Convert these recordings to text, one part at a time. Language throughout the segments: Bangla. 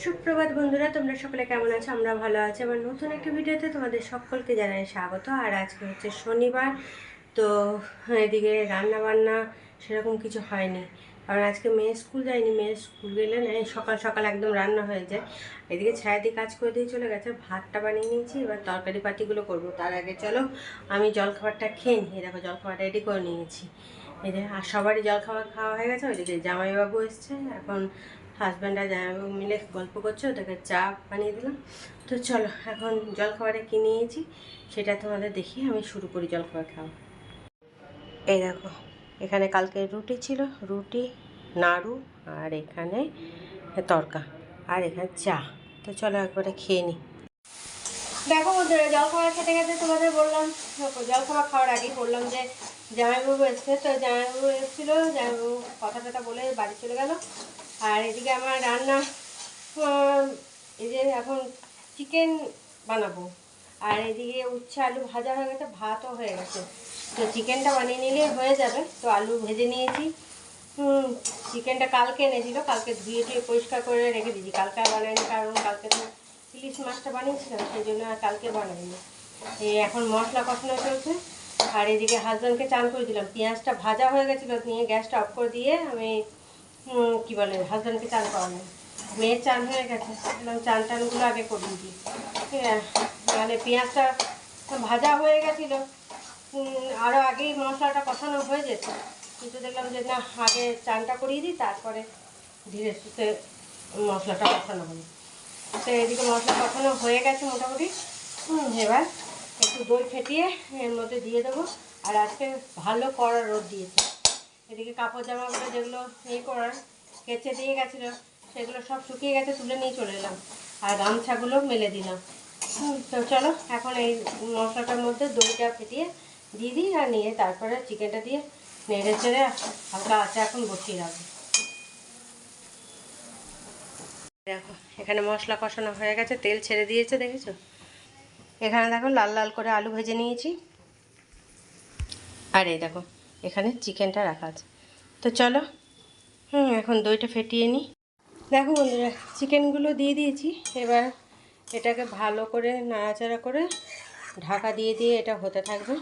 সুপ্রভাত বন্ধুরা, তোমরা সকলে কেমন আছো? আমরা ভালো আছি। আবার নতুন একটা ভিডিওতে তোমাদের সকলকে জানাই স্বাগত। আর আজকে হচ্ছে শনিবার, তো এদিকে রান্না বান্না সেরকম কিছু হয়নি, কারণ আজকে মেয়ে স্কুল যায়নি। মেয়ে স্কুল গেলে না সকাল সকাল একদম রান্না হয়ে যায়। এদিকে ছায়াদি কাজ করে দিয়ে চলে গেছে, ভাতটা বানিয়ে নিয়েছি, এবার তরকারি পাতিগুলো করবো। তার আগে চলো আমি জলখাবারটা খেয়ে নিই। দেখো জলখাবারটা রেডি করে নিয়েছি। এই যে আর সবারই জলখাবার খাওয়া হয়ে গেছে। ওইদিকে জামাইবাবু এসছে, এখন হাজব্যান্ড আর জামাইবাবু মিলে গল্প করছে, ওদেরকে চা বানিয়ে দিলাম। তো চলো এখন জলখাবারে কী নিয়েছি সেটা তোমাদের দেখি। আমি শুরু করি জলখাবার খাওয়া। এই দেখো, এখানে কালকে রুটি ছিল, রুটি নাড়ু, আর এখানে তরকা, আর এখানে চা। তো চলো একবারে খেয়ে নিই। দেখো বন্ধুরা, জলখাবার খেতে খেতে তোমাদের বললাম, জলখাবার খাওয়ার আগেই বললাম যে জামাইবাবু এসছে। তো জামাইবাবু এসেছিলো, জামাইবাবু কথা টথা বলে বাড়ি চলে গেল। আর এদিকে আমার রান্না, এই যে এখন চিকেন বানাবো, আর এদিকে উচ্ছে আলু ভাজা হয়ে গেছে, ভাতও হয়ে গেছে। তো চিকেনটা বানিয়ে নিলে হয়ে যাবে। তো আলু ভেজে নিয়েছি। চিকেনটা কালকে এনেছিল, কালকে ধুয়ে টুয়ে পরিষ্কার করে রেখে দিয়েছি। কালকে আর বানাইনি, কারণ কালকে তো ইলিশ মাছটা বানিয়েছিলাম, সেই জন্য আর কালকে বানাইনি। এই এখন মশলা কষানো চলছে। আর এদিকে হাজব্যান্ডকে চান করে দিলাম। পেঁয়াজটা ভাজা হয়ে গেছিলো, নিয়ে গ্যাসটা অফ করে দিয়ে আমি কী বলে হাজব্যান্ডকে চান করানো। মেয়ের চান হয়ে গেছে, চান টানগুলো আগে করে দিই। ঠিক আছে, মানে পেঁয়াজটা ভাজা হয়ে গেছিলো, আরও আগেই মশলাটা কষানো হয়ে যেত, কিন্তু দেখলাম যে না, আগে চানটা করিয়ে দিই, তারপরে ধীরে সুস্থে মশলাটা কষানো হবে। তো এদিকে মশলা কষানো হয়ে গেছে মোটামুটি। এবার একটু দই ফেটিয়ে এর মধ্যে দিয়ে দেবো। আর আজকে ভালো কড়া রোদ দিয়েছে। এদিকে কাপড় জামাগুলো যেগুলো করার কেচে দিয়ে গেছিলো, সেগুলো সব শুকিয়ে গেছে, তুলে নিয়ে চলে এলাম। আর গামছাগুলো মেলে দিলাম। তো চলো এখন এই মশলাটার মধ্যে দইটা ফেটিয়ে দিয়ে দিই, আর নিয়ে তারপরে চিকেনটা দিয়ে নেড়ে চেড়ে হালকা আঁচে এখন বসিয়ে রাখবো। দেখো এখানে মশলা কষানো হয়ে গেছে, তেল ছেড়ে দিয়েছে, দেখেছো? এখানে দেখো লাল লাল করে আলু ভেজে নিয়েছি, আর এই দেখো এখানে চিকেনটা রাখা আছে। তো চলো এখন দইটা ফেটিয়ে নিই। দেখো বন্ধুরা, চিকেনগুলো দিয়ে দিয়েছি। এবার এটাকে ভালো করে নাড়াচাড়া করে ঢাকা দিয়ে দিয়ে এটা হতে থাকবে।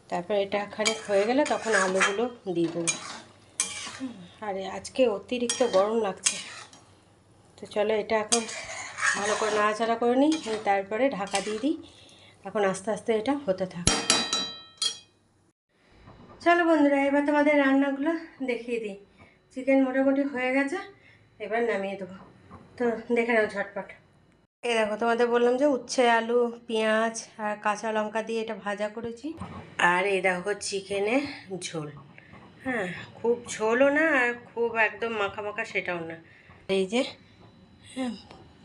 তারপর এটা খানিক হয়ে গেলে তখন আলুগুলো দিয়ে দেবো। আর আজকে অতিরিক্ত গরম লাগছে। তো চলো এটা এখন ভালো করে নাড়াচাড়া করে নিই, তারপরে ঢাকা দিয়ে দিই। এখন আস্তে আস্তে এটা হতে থাকে। চলো বন্ধুরা, এবার তোমাদের রান্নাগুলো দেখিয়ে দিই। চিকেন মোটামুটি হয়ে গেছে, এবার নামিয়ে দেবো। তো দেখে নাও ঝটপট। এই দেখো, তোমাদের বললাম যে উচ্ছে আলু পেঁয়াজ আর কাঁচা লঙ্কা দিয়ে এটা ভাজা করেছি। আর এই দেখো চিকেনের ঝোল। হ্যাঁ, খুব ঝোলও না আর খুব একদম মাখা মাখা সেটাও না। এই যে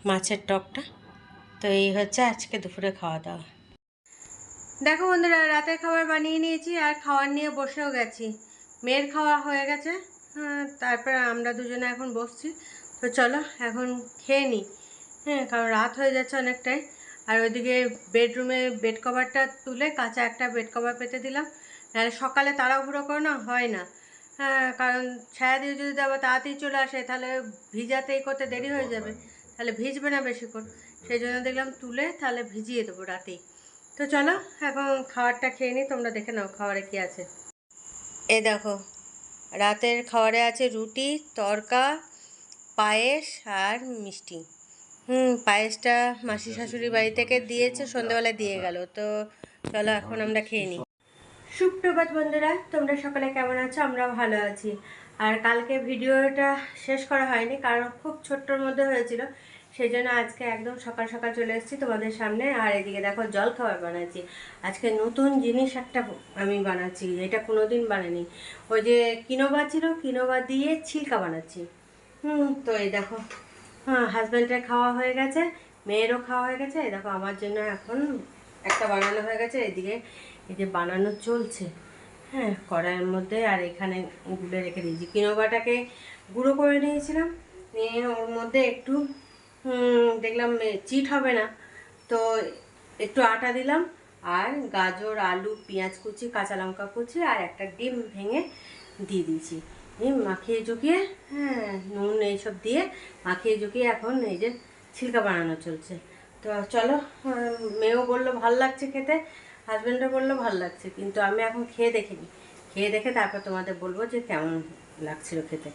মাছের টকটা। তো এই হচ্ছে আজকে দুপুরে খাওয়া দাওয়া। দেখো বন্ধুরা, রাতের খাবার বানিয়ে নিয়েছি আর খাওয়ার নিয়ে বসেও গেছি। মেয়ের খাওয়া হয়ে গেছে, তারপরে আমরা দুজনে এখন বসছি। তো চলো এখন খেয়ে নিই। কারণ রাত হয়ে যাচ্ছে অনেকটাই। আর ওইদিকে বেডরুমে বেড কভারটা তুলে কাঁচা একটা বেড কভার পেতে দিলাম, নাহলে সকালে তাড়াহুড়ো করে না হয় না। কারণ ছায়া দিয়ে যদি আবার তাড়াতাড়ি চলে আসে, তাহলে ভিজাতেই করতে দেরি হয়ে যাবে, তাহলে ভিজবে না বেশিক্ষণ। সেই জন্য দেখলাম তুলে তাহলে ভিজিয়ে দেবো রাতেই। তো চলো এখন খাবারটা খেয়ে নিই, তোমরা দেখে নাও খাবারে কী আছে। এই দেখো, রাতের খাবারে আছে রুটি, তড়কা, পায়েস আর মিষ্টি। পায়েসটা মাসি শাশুড়ি বাড়ি থেকে দিয়েছে, সন্ধ্যেবেলা দিয়ে গেল। তো চলো এখন আমরা খেয়ে নিই। সুপ্রভাত বন্ধুরা, তোমরা সকালে কেমন আছো? আমরা ভালো আছি। আর কালকে ভিডিওটা শেষ করা হয়নি, কারণ খুব ছোট্টর মধ্যে হয়েছিল, সেই জন্য আজকে একদম সকাল সকাল চলে এসেছি তোমাদের সামনে। আর এদিকে দেখো জল খাবার বানাচ্ছি। আজকে নতুন জিনিস একটা আমি বানাচ্ছি, এটা কোনোদিন বানাইনি। ওই যে কিনোবা ছিল, কিনোবা দিয়ে ছিলকা বানাচ্ছি। তো এই দেখো, হাজব্যান্ডের খাওয়া হয়ে গেছে, মেয়েরও খাওয়া হয়ে গেছে। এই দেখো আমার জন্য এখন একটা বানানো হয়ে গেছে। এদিকে এই যে বানানো চলছে, কড়াইয়ের মধ্যে। আর এখানে গুলে রেখে দিয়েছি, কিনোবাটাকে গুঁড়ো করে নিয়েছিলাম, নিয়ে ওর মধ্যে একটু দেখলাম চিট হবে না, তো একটু আটা দিলাম। আর গাজর আলু পেঁয়াজ কুচি কাঁচা লঙ্কা কুচি আর একটা ডিম ভেঙে দিয়ে দিয়েছি। এই মাখিয়ে চুকিয়ে, হ্যাঁ, নুন এইসব দিয়ে মাখিয়ে চুকিয়ে এখন এই যে ছিলকা বানানো চলছে। তো চলো, মেয়েও বললো ভাল লাগছে খেতে, হাজব্যান্ডও বললো ভাল লাগছে, কিন্তু আমি এখন খেয়ে দেখিনি। খেয়ে দেখে তারপর তোমাদের বলবো যে কেমন লাগছিল খেতে।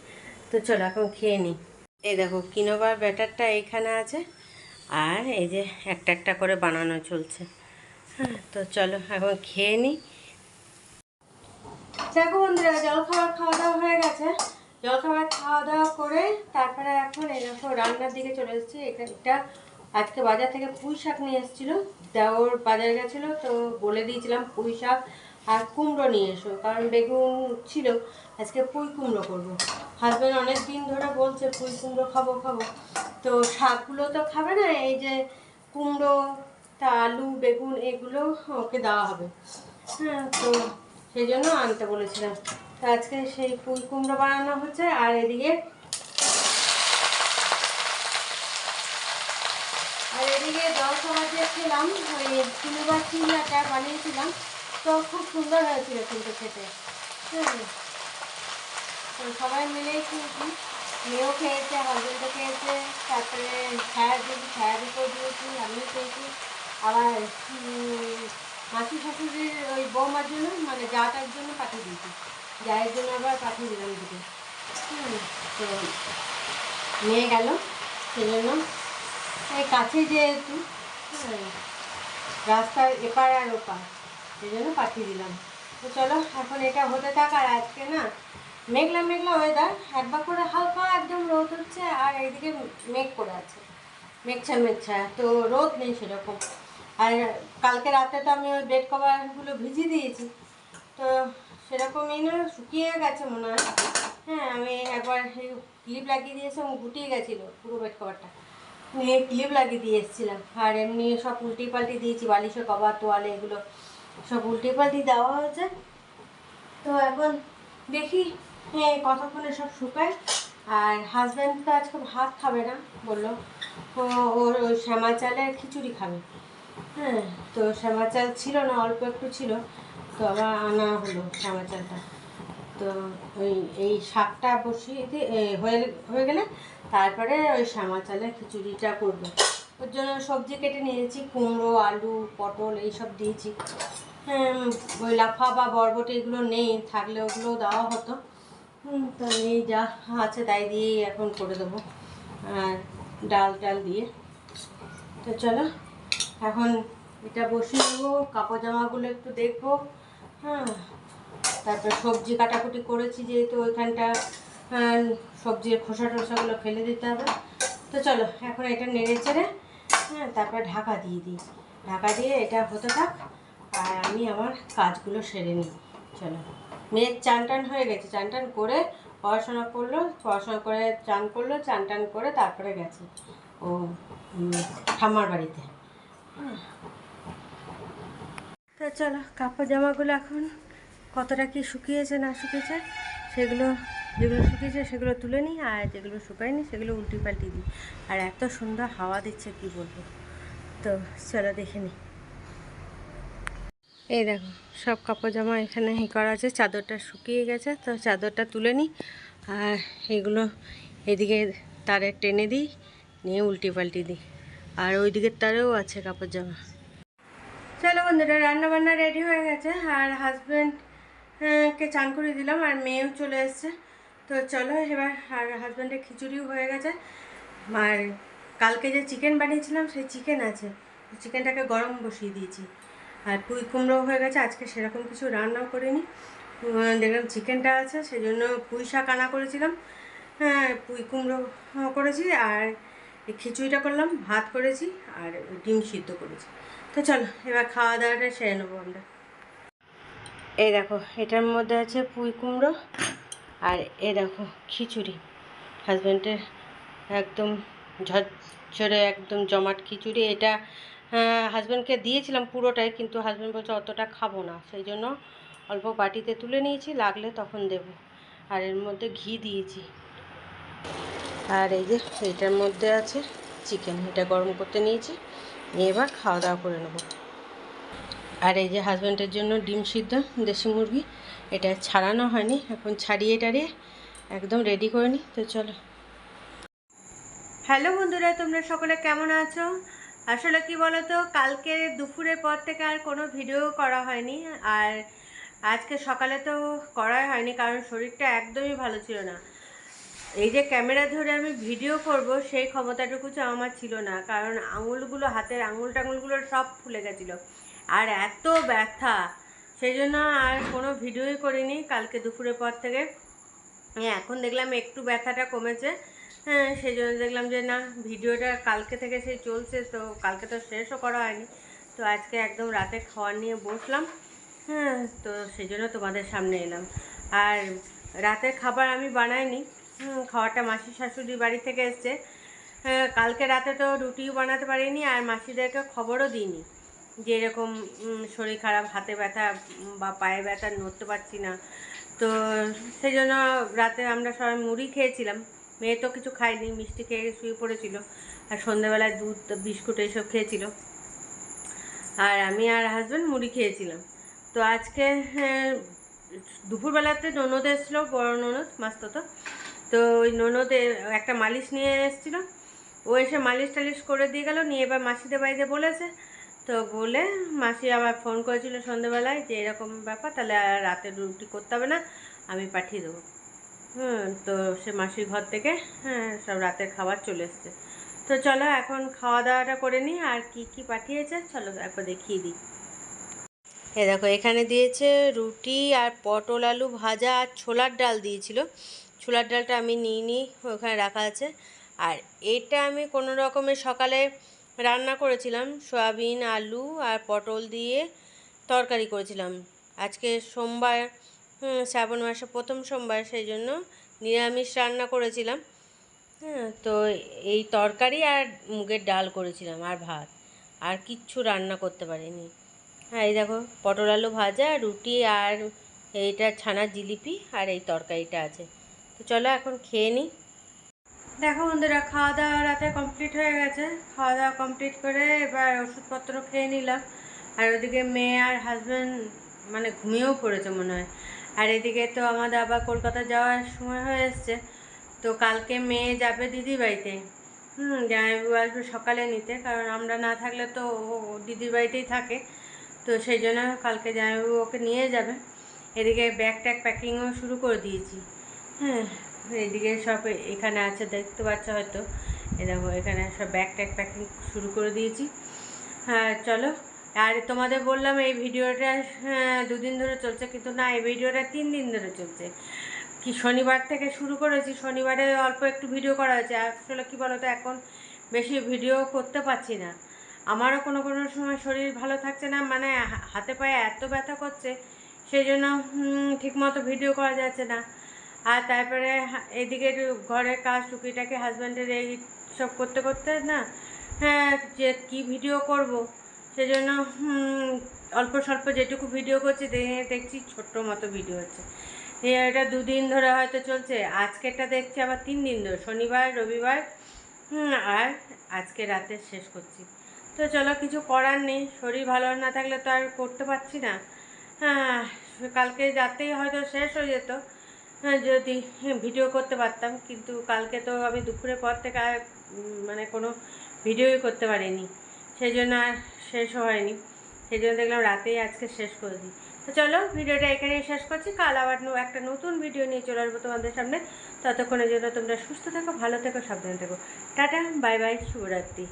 তো চলো এখন খেয়ে নিই। এই দেখো কিনোবার ব্যাটারটা এইখানে আছে, আর এই যে একটা একটা করে বানানো চলছে। হ্যাঁ, তো চলো এখন খেয়ে নিই। দেখো বন্ধুরা, জলখাবার খাওয়া দাওয়া হয়ে গেছে। জলখাবার খাওয়া দাওয়া করে তারপরে এখন এই দেখো রান্নার দিকে চলে এসেছি। এটা আজকে বাজার থেকে পুঁই শাক নিয়ে এসেছিলো, দেওর বাজার গেছিলো, তো বলে দিয়েছিলাম পুঁই শাক আর কুমড়ো নিয়ে এসো, কারণ বেগুন ছিল, আজকে পুঁই কুমড়ো করবো। হাজব্যান্ড অনেক দিন ধরে বলছে পুঁই কুমড়ো খাবো খাবো, তো শাকগুলো তো খাবে না, এই যে কুমড়ো তা আলু বেগুন এগুলো ওকে দেওয়া হবে। হ্যাঁ, তো সেই জন্য আনতে বলেছিলাম। তো আজকে সেই পুঁই কুমড়ো বানানো হচ্ছে। আর এদিকে জলখাবার দিয়ে খেলাম, ওই কুমড়োর চিংড়াটা বানিয়েছিলাম, তো খুব সুন্দর হয়েছিল কিন্তু খেতে। হ্যাঁ, তো সবাই মিলেই খেয়েছি, মেয়েও খেয়েছে, হাজবেন্ডও খেয়েছে, তারপরে ছায়াদিকেও দিয়েছি, আমিও খেয়েছি। আবার মাসি শাশুড়ির ওই বৌমার জন্য, মানে যাটার জন্য পাঠিয়ে দিয়েছি, যায়ের জন্য আবার পাঠিয়ে দিলাম দিকে। তো নিয়ে গেল, সেজন্য এই কাছে যেহেতু, রাস্তার এপার আর ওপার, সেই জন্য পাঠিয়ে দিলাম। তো চলো এখন এটা হতে থাক। আর আজকে না মেঘলা মেঘলা ওয়েদার, একবার করে হালকা একদম রোদ হচ্ছে, আর এইদিকে মেঘ করে আছে, মেঘছা মেঘছা, তো রোদ নেই সেরকম। আর কালকে রাতে তো আমি ওই বেড কভারগুলো ভিজিয়ে দিয়েছি, তো সেরকমই না শুকিয়ে গেছে মনে হয়। হ্যাঁ, আমি একবার ক্লিপ লাগিয়ে দিয়েছিলাম, গুটিয়ে গেছিলো পুরো বেড কভারটা, নিয়ে ক্লিপ লাগিয়ে দিয়ে এসেছিলাম। আর এমনি সব উল্টি পাল্টি দিয়েছি, বালিশের কভার তোয়ালে এগুলো সব উল্টি পাল্টি দেওয়া হয়েছে। তো এখন দেখি কতক্ষণে সব শুকায়। আর হাজব্যান্ড তো আজকে ভাত খাবে না বললো, ওর ওই শ্যামা চালের খিচুড়ি খাবে। হ্যাঁ, তো শ্যামা চাল ছিল না, অল্প একটু ছিল, তো আবার আনা হলো শ্যামা চালটা। তো ওই এই শাকটা বসিয়ে দিয়ে হয়ে গেলে তারপরে ওই শ্যামা চালের খিচুড়িটা করবো। ওর জন্য সবজি কেটে নিয়েছি, কুমড়ো আলু পটল এইসব দিয়েছি। হ্যাঁ, ওই লাফা বা বরবটি এগুলো নেই, থাকলে ওগুলো দেওয়া হতো, তো নেই, যা আছে তাই দিয়েই এখন করে দেবো, আর ডাল দিয়ে। তো চলো এখন এটা বসিয়ে দেবো, কাপড় জামাগুলো একটু দেখবো। হ্যাঁ, তারপর সবজি কাটাকুটি করেছি যেহেতু ওইখানটা সবজির খোসা টোসাগুলো ফেলে দিতে হবে। তো চলো এখন এটা নেড়ে চেড়ে, হ্যাঁ, তারপর ঢাকা দিয়ে দিই, ঢাকা দিয়ে এটা হতে থাক, আর আমি আমার কাজগুলো সেরে নিই। চলো, মেয়ের চান টান হয়ে গেছে, চান টান করে পড়াশোনা করে চান করলো, চান টান করে তারপরে গেছে ও ঠাম্মার বাড়িতে। তো চলো কাপড় জামাগুলো এখন কতটা কি শুকিয়েছে না শুকিয়েছে সেগুলো, যেগুলো শুকিয়েছে সেগুলো তুলে নিই, আর যেগুলো শুকায়নি সেগুলো উল্টি পাল্টি দিই। আর এত সুন্দর হাওয়া দিচ্ছে কি বলবো। তো চলো দেখে নিই। এই দেখো সব কাপড় জামা এখানে করা আছে, চাদরটা শুকিয়ে গেছে, তো চাদরটা তুলে নিই, আর এগুলো এদিকে তারে টেনে দিই, নিয়ে উল্টি পাল্টি দিই। আর ওই দিকের তারেও আছে কাপড় জামা। চলো বন্ধুরা, রান্নাবান্না রেডি হয়ে গেছে, আর হাজব্যান্ডকে চান করে দিলাম, আর মেয়েও চলে এসছে। তো চলো এবার, আর হাজব্যান্ডের খিচুড়িও হয়ে গেছে, আর কালকে যে চিকেন বানিয়েছিলাম সেই চিকেন আছে, চিকেনটাকে গরম বসিয়ে দিয়েছি। আর পুঁই কুমড়ো হয়ে গেছে, আজকে সেরকম কিছু রান্নাও করিনি, দেখলাম চিকেনটা আছে সেই জন্য পুঁই শাক আনা করেছিলাম, হ্যাঁ, পুঁই কুমড়ো করেছি, আর এই খিচুড়িটা করলাম, ভাত করেছি, আর ডিম সিদ্ধ করেছি। তো চলো এবার খাওয়া দাওয়াটা সেরে নেবো আমরা। এই দেখো এটার মধ্যে আছে পুঁই কুমড়ো, আর এ দেখো খিচুড়ি, হাজব্যান্ডের একদম ঝরঝরে একদম জমাট খিচুড়ি। এটা হাজব্যান্ডকে দিয়েছিলাম পুরোটাই, কিন্তু হাজব্যান্ড বলছে অতটা খাবো না, সেই জন্য অল্প বাটিতে তুলে নিয়েছি, লাগলে তখন দেব। আর এর মধ্যে ঘি দিয়েছি, আর এই যে এইটার মধ্যে আছে চিকেন, এটা গরম করতে নিয়েছি, নিয়ে এবার খাওয়া দাওয়া করে নেব। আর এই যে হাজব্যান্ডের জন্য ডিম সিদ্ধ দেশি মুরগি, এটা ছাড়ানো হয়নি, এখন ছাড়িয়ে টাড়িয়ে একদম রেডি করে নিই। তো চলো। হ্যালো বন্ধুরা, তোমরা সকলে কেমন আছো? আসলে কি বলো তো, কালকে দুপুরের পর থেকে আর কোনো ভিডিও করা হয়নি, আর আজকে সকালে তো করাই হয়নি, কারণ শরীরটা একদমই ভালো ছিল না। এই যে ক্যামেরা ধরে আমি ভিডিও করব সেই ক্ষমতাটুকু তো আমার ছিল না, কারণ আঙুলগুলো, হাতের আঙুল টাঙুলগুলো সব ফুলে গেছিলো আর এত ব্যথা, সেই জন্য আর কোনো ভিডিওই করিনি কালকে দুপুরের পর থেকে। এখন দেখলাম একটু ব্যথাটা কমেছে, হ্যাঁ, সেই জন্য দেখলাম যে না, ভিডিওটা কালকে থেকে সেই চলছে, তো কালকে তো শেষও করা হয়নি, তো আজকে একদম রাতে খাওয়ার নিয়ে বসলাম। হ্যাঁ, তো সেই জন্য তোমাদের সামনে এলাম। আর রাতের খাবার আমি বানাইনি, খাওয়াটা মাসি শাশুড়ির বাড়ি থেকে এসছে। কালকে রাতে তো রুটিও বানাতে পারিনি, আর মাসিদেরকে খবরও দিইনি যে এরকম শরীর খারাপ, হাতে ব্যথা বা পায়ে ব্যথা, নড়তে পারছি না। তো সেই জন্য রাতে আমরা সবাই মুড়ি খেয়েছিলাম। মেয়ে তো কিছু খায়নি, মিষ্টি খেয়ে শুয়ে পড়েছিল, আর সন্ধ্যাবেলায় দুধ বিস্কুট এইসব খেয়েছিল, আর আমি আর হাজব্যান্ড মুড়ি খেয়েছিলাম। তো আজকে দুপুরবেলাতে ননদ এসেছিলো, বড় ননদ, মাস্তুতো। তো ওই ননদের একটা মালিশ নিয়ে এসেছিলো, ও এসে মালিশ টালিশ করে দিয়ে গেল, নিয়ে এবার মাসিদের বাড়িতে বলেছে। তো বলে মাসি আবার ফোন করেছিল সন্ধ্যেবেলায় যে এরকম ব্যাপার, তাহলে আর রাতে রুটি করতে হবে না, আমি পাঠিয়ে দেবো। তো সে মাসির ঘর থেকে সব রাতের খাবার চলে এসছে। তো চলো এখন খাওয়া দাওয়াটা করে নিই, আর কি কি পাঠিয়েছে চলো একবার দেখিয়ে দিই। দেখো, এখানে দিয়েছে রুটি আর পটল আলু ভাজা, আর ছোলার ডাল দিয়েছিল। ছোলার ডালটা আমি নিইনি, ওখানে রাখা আছে। আর এটা আমি কোনো রকমের সকালে রান্না করেছিলাম, সয়াবিন আলু আর পটল দিয়ে তরকারি করেছিলাম। আজকে সোমবার, শ্রাবণ মাসে প্রথম সোমবার, সেই জন্য নিরামিষ রান্না করেছিলাম। তো এই তরকারি আর মুগের ডাল করেছিলাম, আর ভাত, আর কিচ্ছু রান্না করতে পারিনি। এই দেখো, পটল আলু ভাজা, রুটি, আর এইটা ছানার জিলিপি, আর এই তরকারিটা আছে। তো চলো এখন খেয়ে নিই। দেখো বন্ধুরা, খাওয়া দাওয়া রাতে কমপ্লিট হয়ে গেছে। খাওয়া দাওয়া কমপ্লিট করে এবার ওষুধপত্র খেয়ে নিলাম। আর ওদিকে মেয়ে আর হাজব্যান্ড মানে ঘুমিয়েও পড়েছে মনে হয়। আর এদিকে তো আমাদের আবার কলকাতা যাওয়ার সময় হয়ে এসছে। তো কালকে মেয়ে যাবে দিদির বাড়িতে, জামাইবাবু আসবে সকালে নিতে, কারণ আমরা না থাকলে তো ও দিদির বাড়িতেই থাকে। তো সেই জন্য কালকে জামাইবাবু ওকে নিয়ে যাবে। এদিকে ব্যাগ ট্যাগ প্যাকিংও শুরু করে দিয়েছি। হ্যাঁ, এদিকে সব এখানে আছে, দেখতে পাচ্ছ হয়তো, দেখো এখানে সব ব্যাগ ট্যাগ প্যাকিং শুরু করে দিয়েছি। হ্যাঁ চলো। আর তোমাদের বললাম এই ভিডিওটা 2 দিন ধরে চলছে, কিন্তু না, এই ভিডিওটা 3 দিন ধরে চলছে। কি শনিবার থেকে শুরু করেছি, শনিবারে অল্প একটু ভিডিও করা হয়েছে। আসলে কী বলো তো, এখন বেশি ভিডিও করতে পারছি না। আমারও কোনো কোনো সময় শরীর ভালো থাকছে না, মানে হাতে পায়ে এত ব্যথা করছে, সেই জন্য ঠিকমতো ভিডিও করা যাচ্ছে না। আর তারপরে এদিকে ঘরের কাজ টুকিটাকি হাজব্যান্ডের এই সব করতে করতে না, যে কি ভিডিও করব, সেজন্য অল্প স্বল্প যেটুকু ভিডিও করছি দেখছি ছোট্ট মতো ভিডিও হচ্ছে। এটা 2 দিন ধরে হয়তো চলছে, আজকেরটা দেখছি আবার 3 দিন ধরে, শনিবার রবিবার, আর আজকে রাতে শেষ করছি। তো চলো, কিছু করার নেই, শরীর ভালো না থাকলে তো আর করতে পারছি না। হ্যাঁ, কালকে রাতেই হয়তো শেষ হয়ে যেত যদি ভিডিও করতে পারতাম, কিন্তু কালকে তো আমি দুপুরের পর থেকে আর মানে কোনো ভিডিওই করতে পারিনি, সেই জন্য আর শেষও হয়নি। সেই জন্য দেখলাম রাতেই আজকে শেষ করে দিই। তো চলো, ভিডিওটা এখানেই শেষ করছি। কাল আবার একটা নতুন ভিডিও নিয়ে চলে আসবো তোমাদের সামনে। ততক্ষণের জন্য তোমরা সুস্থ থেকো, ভালো থেকো, সাবধানে থেকো। টাটা, বাই বাই, শুভরাত্রি।